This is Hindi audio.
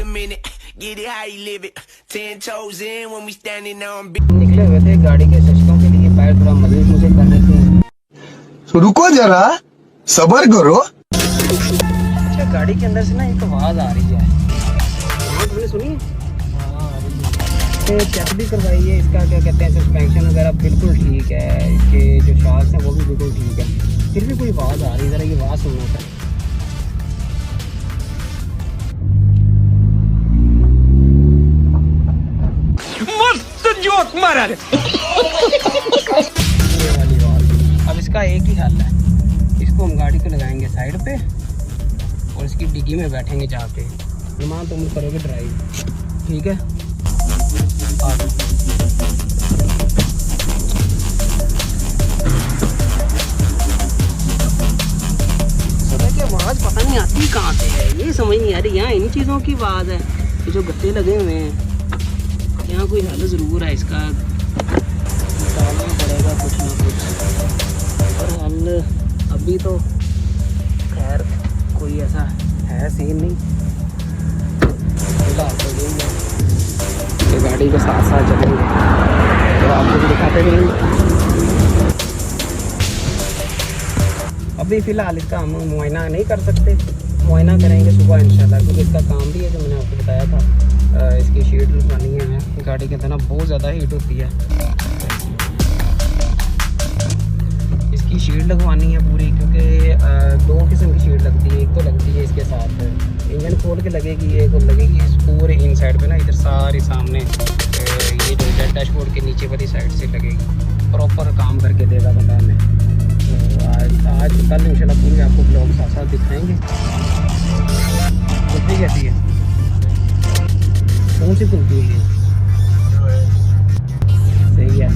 minute. Get it how you live it. 10 toes in when we standing on निकले हुए थे गाड़ी के सिस्टम के लिए, पैर थोड़ा मदद मुझे करने थे। रुको जरा, सबर करो। अच्छा, गाड़ी के अंदर से ना एक आवाज आ रही है, तुमने सुनी? चेक भी करवाई है, इसका क्या कहते हैं सस्पेंशन वगैरह बिल्कुल ठीक है, इसके जो शाफ्ट हैं वो भी बिल्कुल ठीक है, फिर भी कोई आवाज़ आ रही है, ज़रा ये आवाज़ सुनना था। मस्त जोक मारा रे। ये वाली आवाज़। अब इसका एक ही हल है, इसको हम गाड़ी को लगाएंगे साइड पे और इसकी डिग्गी में बैठेंगे जाके, नुमान तुम करोगे ड्राइव, ठीक है? आवाज़ पता नहीं आती कहाँ से है, ये समझ नहीं आ रही। यहाँ इन चीज़ों की आवाज़ है, ये जो गत्ते लगे हुए हैं, यहाँ कोई हल ज़रूर है इसका, निकालना पड़ेगा कुछ ना कुछ। और हल अभी तो खैर कोई ऐसा है सीन नहीं, फिलहाल तो यही है कि गाड़ी के साथ साथ चलेंगे तो आपको भी दिखाते रहेंगे। अभी फ़िलहाल इसका हम मुआयना नहीं कर सकते, मुआयना करेंगे सुबह इंशाल्लाह, क्योंकि इसका काम भी है जो मैंने आपको बताया था। इसकी शीट लगवानी है हमें, गाड़ी के अंदर ना बहुत ज़्यादा हीट होती है, इसकी शीट लगवानी है पूरी, क्योंकि दो किस्म की शीट लगती है, एक तो लगती है इसके साथ इंजन खोल के लगेगी, एक और लगेगी इस पूरे इन साइड पे ना, इधर सारी सामने ये जो डैशबोर्ड के नीचे वाली साइड से लगेगी, प्रॉपर काम करके देगा बंदा हमें। तो आज कल इंशाल्लाह पूरी आपको ब्लॉग साथ साथ दिखाएंगे। कुल्फी कैसी है, कौन सी कुल्फी है? सही है।